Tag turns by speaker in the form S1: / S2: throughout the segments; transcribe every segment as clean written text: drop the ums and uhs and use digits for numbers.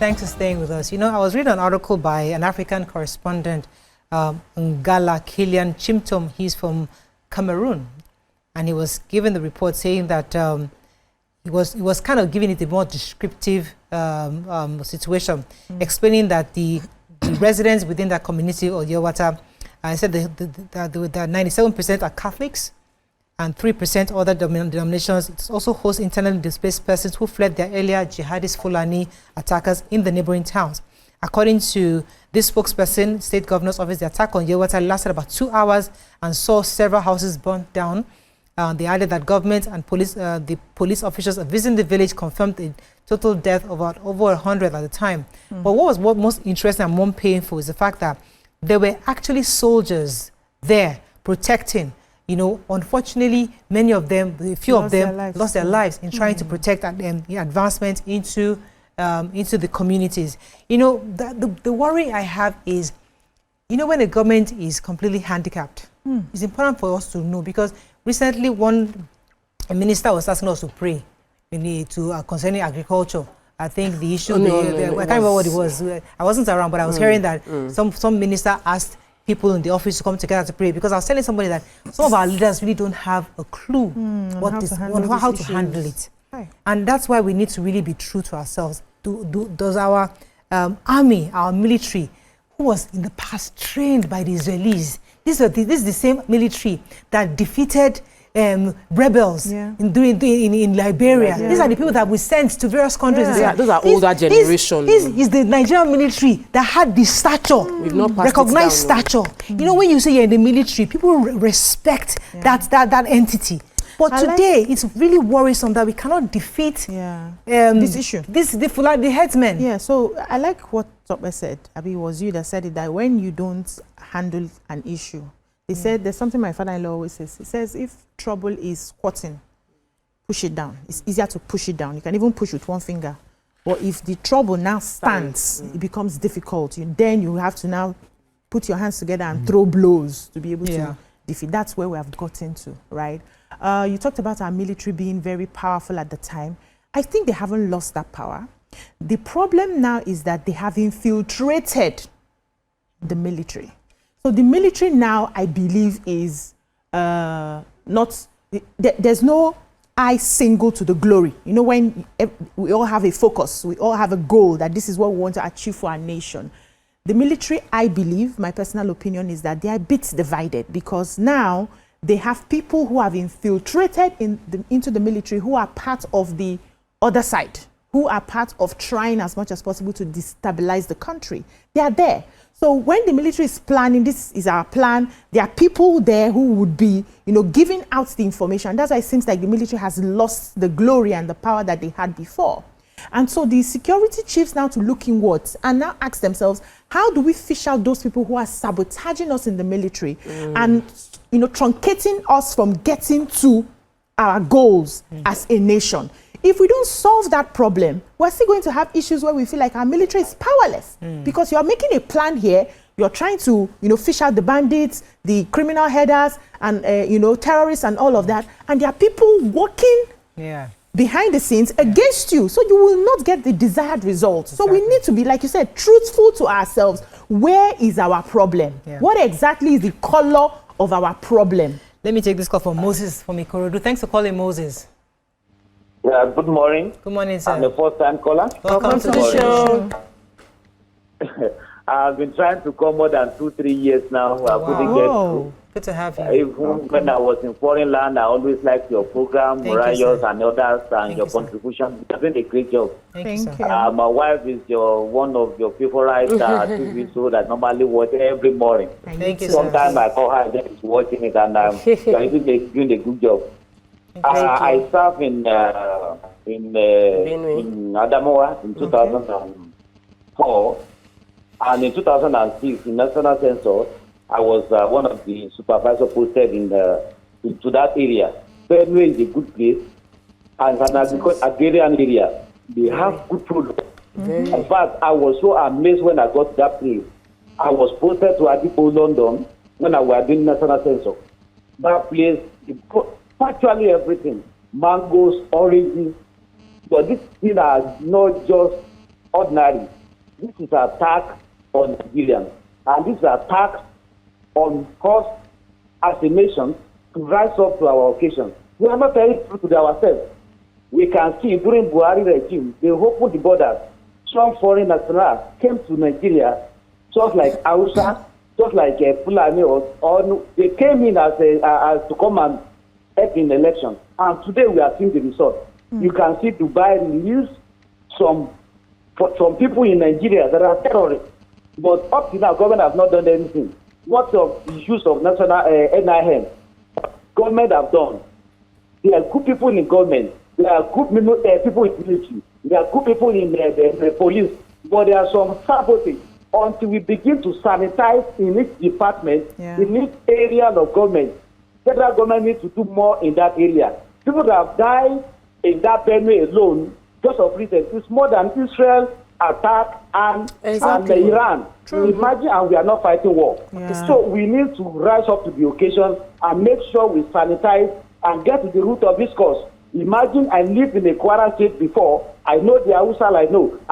S1: Thanks for staying with us. You know, I was reading an article by an African correspondent, Ngala Kilian Chimtom. He's from Cameroon, and he was given the report saying that he was kind of giving it a more descriptive situation, explaining that the residents within that community of Yelwata, I said that 97% are Catholics and 3% other denominations. It also hosts internally displaced persons who fled their earlier jihadist Fulani attackers in the neighboring towns. According to this spokesperson, State Governor's Office, the attack on Yelwata lasted about 2 hours and saw several houses burnt down. They added that government and the police officials visiting the village confirmed the total death of about over 100 at the time. But what was most interesting and more painful is the fact that there were actually soldiers there protecting. You know, unfortunately, many of them, a few of them lost their lives in trying to protect advancement into the communities. You know, the worry I have is, you know, when the government is completely handicapped, it's important for us to know, because recently a minister was asking us to pray concerning agriculture. I think the issue, I can't remember what it was. I wasn't around, but I was hearing that some minister asked people in the office to come together to pray, because I was telling somebody that some of our leaders really don't have a clue how to handle it. Right. And that's why we need to really be true to ourselves. Does our army, our military, who was in the past trained by the Israelis, this is the same military that defeated rebels in Liberia. These are the people that we sent to various countries.
S2: Those are older generation.
S1: This is the Nigerian military that had the stature, recognized stature. You know, when you say you're in the military, people respect that entity. But today, it's really worrisome that we cannot defeat
S3: this issue.
S1: The headsmen.
S3: Yeah, so I like what Tope said. Abi, it was you that said it, that when you don't handle an issue, they said, there's something my father-in-law always says. He says, if trouble is squatting, push it down. It's easier to push it down. You can even push with one finger. But if the trouble now stands, it becomes difficult. Then you have to now put your hands together and throw blows to be able to defeat. That's where we have gotten to, right? You talked about our military being very powerful at the time. I think they haven't lost that power. The problem now is that they have infiltrated the military. So the military now, I believe, is there's no eye single to the glory. You know, when we all have a focus, we all have a goal that this is what we want to achieve for our nation. The military, I believe, my personal opinion is that they are a bit divided, because now they have people who have infiltrated into the military who are part of the other side, who are part of trying as much as possible to destabilize the country. They are there. So when the military is planning, this is our plan, there are people there who would be, giving out the information. That's why it seems like the military has lost the glory and the power that they had before. And so the security chiefs now to look inwards and now ask themselves, how do we fish out those people who are sabotaging us in the military and, truncating us from getting to our goals as a nation? If we don't solve that problem, we're still going to have issues where we feel like our military is powerless, because you're making a plan here. You're trying to, fish out the bandits, the criminal headers, and, terrorists and all of that. And there are people working behind the scenes against you. So you will not get the desired results. Exactly. So we need to be, like you said, truthful to ourselves. Where is our problem? What exactly is the color of our problem?
S1: Let me take this call from Moses from Makurdi. Thanks for calling, Moses.
S4: Good morning.
S1: Good morning, sir.
S4: I'm the first-time caller.
S1: Welcome to the show.
S4: I've been trying to come more than 2-3 years now. I couldn't get through.
S1: Good to have you.
S4: Even when I was in foreign land, I always liked your program, Morayos and others, and your contribution. You're doing a great job.
S1: Thank you.
S4: My wife is one of your favorite TV shows that normally watch every morning.
S1: Thank you,
S4: Sometimes I call her and she's watching it, and you're doing a good job. I served in Adamawa in 2004, and in 2006, in National Census, I was one of the supervisors posted to that area. Benue is a good place, and an agrarian area. They have good food. In fact, I was so amazed when I got to that place. I was posted to Adipo, London, when I was doing National Census. That place, virtually everything, mangoes, oranges, but this thing has not just ordinary. This is an attack on Nigerians. And this is an attack on us as a nation to rise up to our occasion. We are not telling the truth to ourselves. We can see during Buhari regime, they opened the borders. Some foreign nationals came to Nigeria, just like Hausa, just like Fulani, or they came in as to come and help in elections. And today we are seeing the result. You can see Dubai release some people in Nigeria that are terrorists. But up to now, government has not done anything. What of the use of national NIN? Government have done. There are good people in government. There are good people in military. There are good people in the police. But there are some sabotage. Until we begin to sanitize in each department, in each area of government, federal government needs to do more in that area. People that have died in that Benue alone, just of recent, it's more than Israel attack and Iran. True. Imagine, and we are not fighting war. Yeah. So we need to rise up to the occasion and make sure we sanitize and get to the root of this cause. Imagine I lived in a Kwara state before. I know the Hausa, I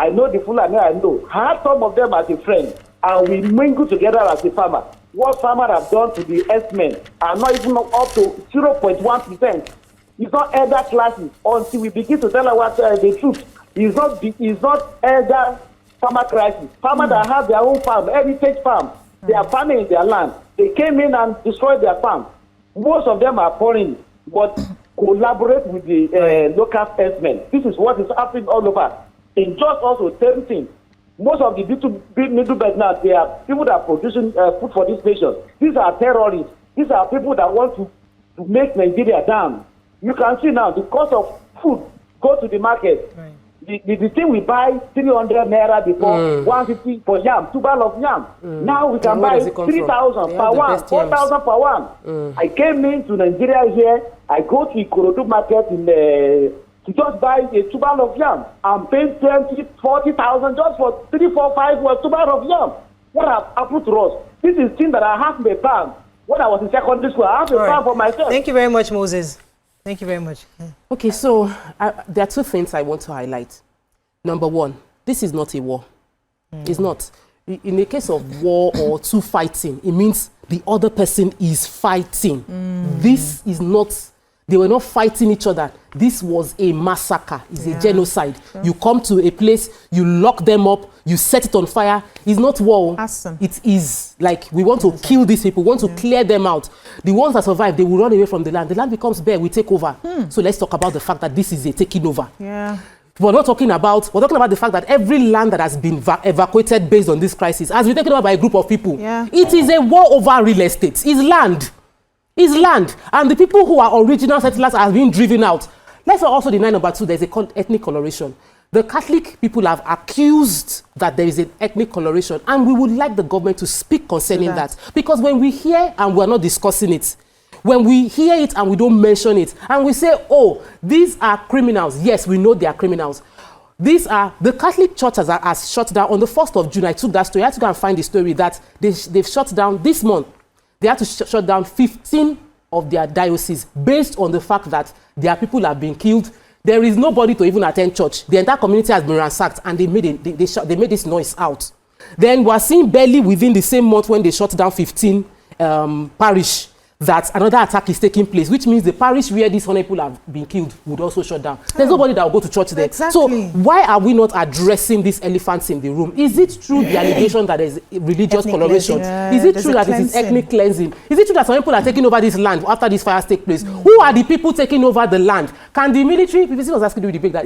S4: know the Fulani, I know. I had some of them as a friend, and we mingle together as a farmer. What farmers have done to the S-men are not even up to 0.1%. It's not elder classes until we begin to tell our the truth. It's not elder farmer crisis. Farmers that have their own farm, heritage farm, they are farming in their land. They came in and destroyed their farm. Most of them are foreign, but collaborate with the local S-men. This is what is happening all over. In just also same thing. Most of the middle belt now, they are people that are producing food for this nation. These are terrorists. These are people that want to make Nigeria down. You can see now the cost of food go to the market. Right. The thing we buy 300 naira before, 150 for yam, 2 bales of yam. Now we can buy 3,000 per one, 4,000 per one. I came into Nigeria here. I go to Ikorodu market to just buy a 2 bales of yam. I'm paying 20, 40,000 just for 3, 4, 5 or 2 bales of yam. What have happened to us? This is thing that I have to pay. When I was in secondary school, I have to pay for myself.
S1: Thank you very much, Moses. Thank you very much.
S2: Okay, so there are two things I want to highlight. Number one, this is not a war. It's not. In the case of war or two fighting, it means the other person is fighting. This is not, they were not fighting each other. This was a massacre. It's a genocide. You come to a place, you lock them up, you set it on fire. It's not war.
S3: Awesome.
S2: It is like we want to kill these people, we want to clear them out. The ones that survive, they will run away from the land. The land becomes bare, we take over. So let's talk about the fact that this is a taking over.
S3: Yeah.
S2: We're talking about the fact that every land that has been evacuated based on this crisis has been taken over by a group of people.
S3: Yeah.
S2: It is a war over real estate. It's land. It's land. And the people who are original settlers are being driven out. Let's also deny number two, there's a ethnic coloration. The Catholic people have accused that there is an ethnic coloration, and we would like the government to speak concerning that. Because when we hear and we're not discussing it, when we hear it and we don't mention it, and we say, oh, these are criminals. Yes, we know they are criminals. These are, the Catholic Church has shut down on the 1st of June. I took that story. I had to go and find the story that they've shut down this month. They had to shut down 15 of their dioceses based on the fact that their people have been killed. There is nobody to even attend church. The entire community has been ransacked, and they made this noise out. Then we are seeing barely within the same month when they shut down 15 parish, that another attack is taking place, which means the parish where these 100 people have been killed would also shut down. There's nobody that will go to church there.
S3: Exactly.
S2: So why are we not addressing these elephants in the room? Is it true the allegation that there's religious coloration? Is it true that it is ethnic cleansing? Is it true that some people are taking over this land after these fires take place? Who are the people taking over the land? Can the military, BBC was asking, do we debate that?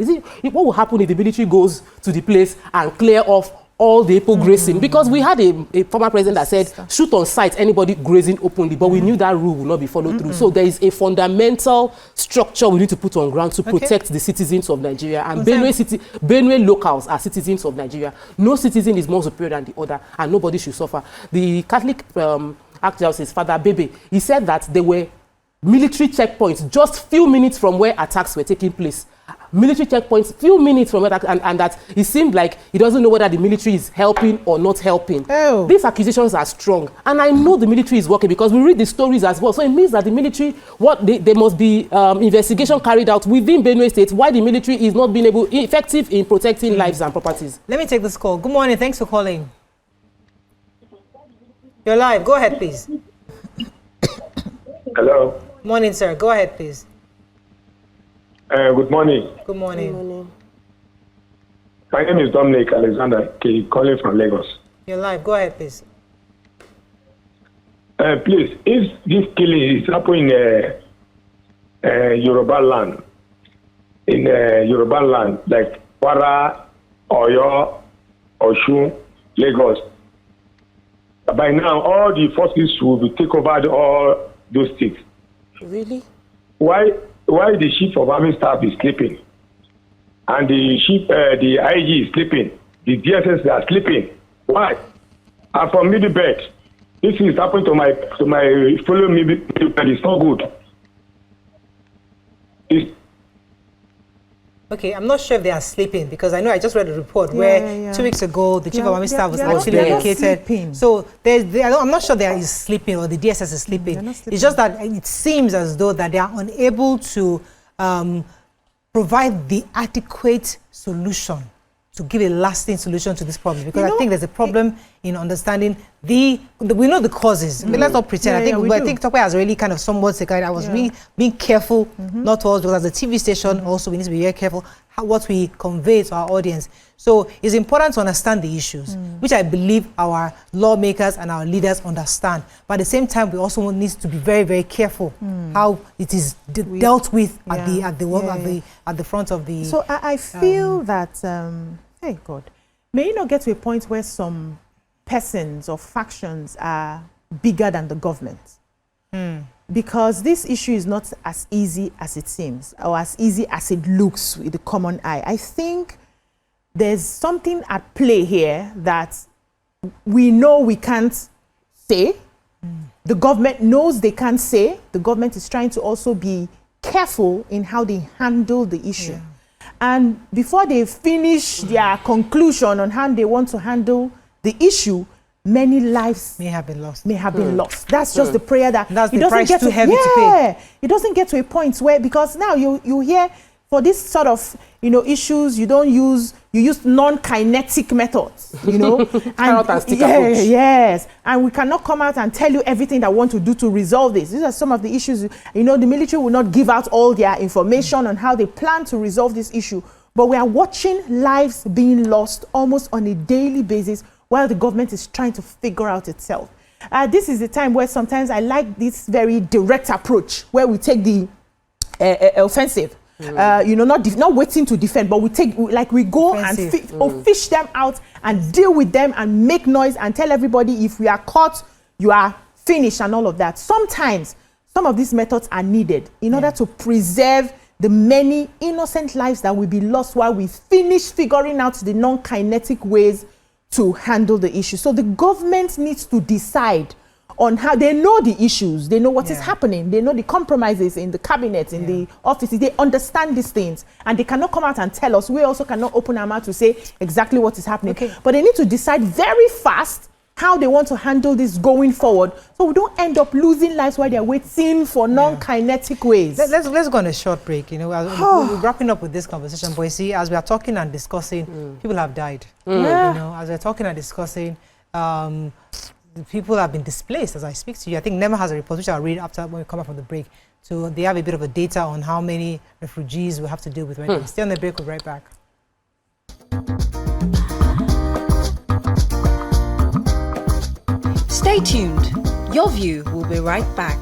S2: What will happen if the military goes to the place and clear off all the people grazing? Because we had a former president that said, shoot on sight anybody grazing openly, but we knew that rule would not be followed through. So there is a fundamental structure we need to put on ground to protect the citizens of Nigeria. And Benue locals are citizens of Nigeria. No citizen is more superior than the other, and nobody should suffer. The Catholic Archdiocese, Father Bebe, he said that there were military checkpoints just few minutes from where attacks were taking place. military checkpoints few minutes from it, and that it seemed like he doesn't know whether the military is helping or not helping.
S3: Oh.
S2: These accusations are strong, and I know the military is working because we read the stories as well. So it means that the military, there must be investigation carried out within Benue State why the military is not being effective in protecting lives and properties.
S1: Let me take this call. Good morning. Thanks for calling. You're live. Go ahead, please.
S5: Hello.
S1: Morning, sir. Go ahead, please.
S5: Good morning.
S1: Good morning.
S5: My name is Dominic Alexander, calling from Lagos.
S1: You're live. Go ahead, please.
S5: Please, if this killing is happening in Yoruba land, like Kwara, Oyo, Osun, Lagos, by now all the forces will be take over all those states.
S2: Really?
S5: Why the chief of army staff is sleeping, and the IG is sleeping, the DSS are sleeping? Why? I'm from Middle Belt. This is happening to my fellow Middle Belt. It's not good.
S1: Okay, I'm not sure if they are sleeping because I know I just read a report where 2 weeks ago the chief of army staff was actually located. So I'm not sure they are sleeping or the DSS is sleeping. It's just that it seems as though that they are unable to provide the adequate solution to give a lasting solution to this problem, because I think there's a problem in understanding we know the causes. I mean, let's not pretend. I think Tope has really kind of somewhat said I was really being careful not to us, because as a TV station also we need to be very careful what we convey to our audience. So it's important to understand the issues, which I believe our lawmakers and our leaders understand. But at the same time, we also need to be very, very careful how it is dealt with at the front of the.
S3: So I feel that hey God, may it not get to a point where some persons or factions are bigger than the government. Because this issue is not as easy as it seems or as easy as it looks with the common eye. I think there's something at play here that we know we can't say. The government knows they can't say. The government is trying to also be careful in how they handle the issue. And before they finish their conclusion on how they want to handle the issue, many lives
S1: may have been lost.
S3: That's just the prayer that
S1: that's
S3: it
S1: the
S3: doesn't
S1: price
S3: get
S1: too heavy to pay.
S3: It doesn't get to a point where, because now you hear for this sort of issues, you use non-kinetic methods, and yes, and we cannot come out and tell you everything that we want to do to resolve this. These are some of the issues. The military will not give out all their information on how they plan to resolve this issue, but we are watching lives being lost almost on a daily basis while the government is trying to figure out itself. This is the time where sometimes I like this very direct approach where we take the offensive. Not waiting to defend, but we go offensive. And fish them out and deal with them and make noise and tell everybody if we are caught, you are finished and all of that. Sometimes some of these methods are needed in order to preserve the many innocent lives that will be lost while we finish figuring out the non-kinetic ways to handle the issue. So the government needs to decide on how. They know the issues, they know what is happening, they know the compromises in the cabinet, in the offices, they understand these things, and they cannot come out and tell us. We also cannot open our mouth to say exactly what is happening. But they need to decide very fast how they want to handle this going forward, so we don't end up losing lives while they're waiting for non-kinetic ways.
S1: Let's go on a short break. We're wrapping up with this conversation, but you see, as we are talking and discussing, people have died. As we're talking and discussing, people have been displaced as I speak to you. I think NEMA has a report, which I'll read after when we come back from the break. So they have a bit of a data on how many refugees we have to deal with right now. Stay on the break, we'll be right back.
S6: Stay tuned. Your View will be right back.